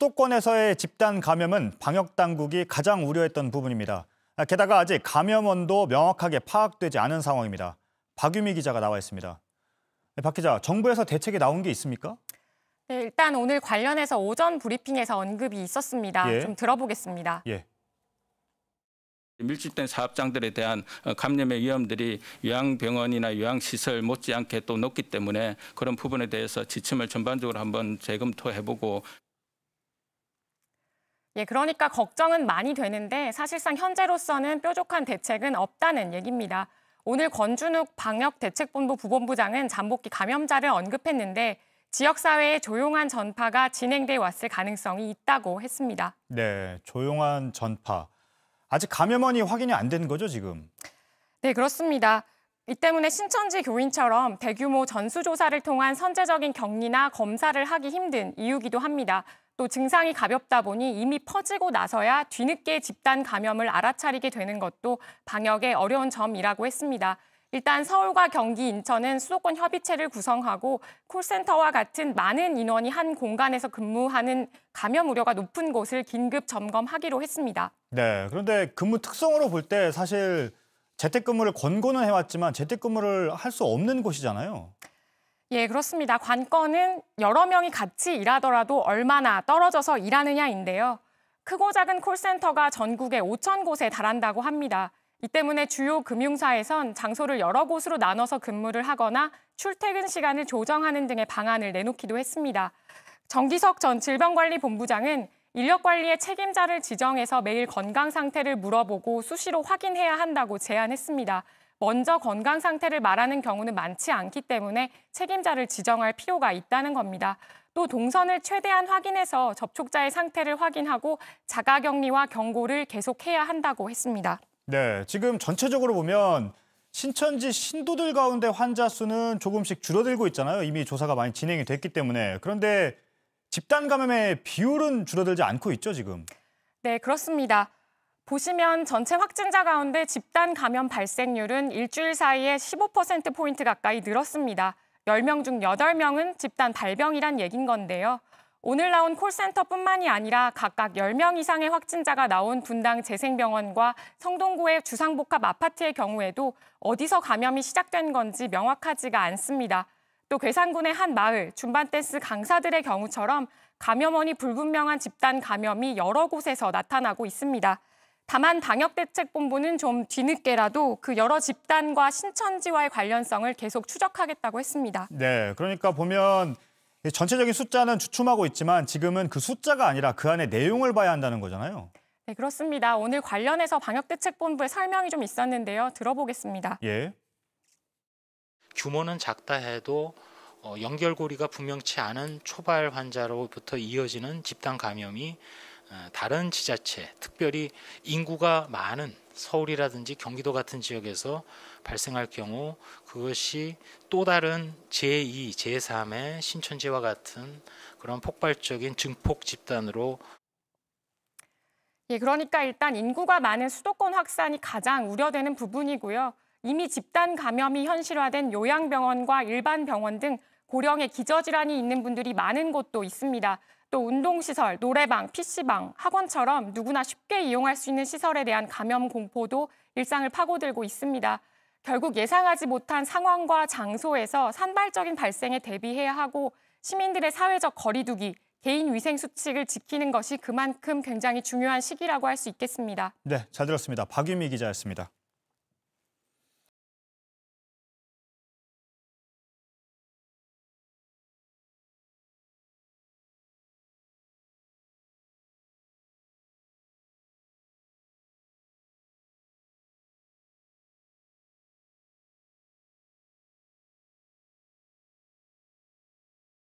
수도권에서의 집단 감염은 방역 당국이 가장 우려했던 부분입니다. 게다가 아직 감염원도 명확하게 파악되지 않은 상황입니다. 박유미 기자가 나와 있습니다. 박 기자, 정부에서 대책이 나온 게 있습니까? 네, 일단 오늘 관련해서 오전 브리핑에서 언급이 있었습니다. 예. 좀 들어보겠습니다. 예. 밀집된 사업장들에 대한 감염의 위험들이 요양병원이나 요양시설 못지않게 또 높기 때문에 그런 부분에 대해서 지침을 전반적으로 한번 재검토해보고. 예, 그러니까 걱정은 많이 되는데 사실상 현재로서는 뾰족한 대책은 없다는 얘기입니다. 오늘 권준욱 방역대책본부 부본부장은 잠복기 감염자를 언급했는데 지역사회의 조용한 전파가 진행돼 왔을 가능성이 있다고 했습니다. 네, 조용한 전파. 아직 감염원이 확인이 안 된 거죠, 지금? 네, 그렇습니다. 이 때문에 신천지 교인처럼 대규모 전수조사를 통한 선제적인 격리나 검사를 하기 힘든 이유기도 합니다. 또 증상이 가볍다 보니 이미 퍼지고 나서야 뒤늦게 집단 감염을 알아차리게 되는 것도 방역의 어려운 점이라고 했습니다. 일단 서울과 경기, 인천은 수도권 협의체를 구성하고 콜센터와 같은 많은 인원이 한 공간에서 근무하는 감염 우려가 높은 곳을 긴급 점검하기로 했습니다. 네, 그런데 근무 특성으로 볼 때 사실 재택근무를 권고는 해왔지만 재택근무를 할 수 없는 곳이잖아요. 예, 그렇습니다. 관건은 여러 명이 같이 일하더라도 얼마나 떨어져서 일하느냐인데요. 크고 작은 콜센터가 전국에 5천 곳에 달한다고 합니다. 이 때문에 주요 금융사에선 장소를 여러 곳으로 나눠서 근무를 하거나 출퇴근 시간을 조정하는 등의 방안을 내놓기도 했습니다. 정기석 전 질병관리본부장은 인력 관리에 책임자를 지정해서 매일 건강 상태를 물어보고 수시로 확인해야 한다고 제안했습니다. 먼저 건강 상태를 말하는 경우는 많지 않기 때문에 책임자를 지정할 필요가 있다는 겁니다. 또 동선을 최대한 확인해서 접촉자의 상태를 확인하고 자가격리와 경고를 계속해야 한다고 했습니다. 네, 지금 전체적으로 보면 신천지 신도들 가운데 환자 수는 조금씩 줄어들고 있잖아요. 이미 조사가 많이 진행이 됐기 때문에. 그런데 집단 감염의 비율은 줄어들지 않고 있죠, 지금? 네, 그렇습니다. 보시면 전체 확진자 가운데 집단 감염 발생률은 일주일 사이에 15%포인트 가까이 늘었습니다. 10명 중 8명은 집단 발병이란 얘긴 건데요. 오늘 나온 콜센터뿐만이 아니라 각각 10명 이상의 확진자가 나온 분당 재생병원과 성동구의 주상복합 아파트의 경우에도 어디서 감염이 시작된 건지 명확하지가 않습니다. 또 괴산군의 한 마을, 줌바댄스 강사들의 경우처럼 감염원이 불분명한 집단 감염이 여러 곳에서 나타나고 있습니다. 다만 방역대책본부는 좀 뒤늦게라도 그 여러 집단과 신천지와의 관련성을 계속 추적하겠다고 했습니다. 네, 그러니까 보면 전체적인 숫자는 주춤하고 있지만 지금은 그 숫자가 아니라 그 안에 내용을 봐야 한다는 거잖아요. 네, 그렇습니다. 오늘 관련해서 방역대책본부의 설명이 좀 있었는데요. 들어보겠습니다. 예. 규모는 작다 해도 연결고리가 분명치 않은 초발 환자로부터 이어지는 집단 감염이 다른 지자체, 특별히 인구가 많은 서울이라든지 경기도 같은 지역에서 발생할 경우 그것이 또 다른 제2, 제3의 신천지와 같은 그런 폭발적인 증폭 집단으로. 예, 그러니까 일단 인구가 많은 수도권 확산이 가장 우려되는 부분이고요. 이미 집단 감염이 현실화된 요양병원과 일반 병원 등 고령의 기저질환이 있는 분들이 많은 곳도 있습니다. 또 운동시설, 노래방, PC방, 학원처럼 누구나 쉽게 이용할 수 있는 시설에 대한 감염 공포도 일상을 파고들고 있습니다. 결국 예상하지 못한 상황과 장소에서 산발적인 발생에 대비해야 하고 시민들의 사회적 거리 두기, 개인 위생 수칙을 지키는 것이 그만큼 굉장히 중요한 시기라고 할 수 있겠습니다. 네, 잘 들었습니다. 박유미 기자였습니다.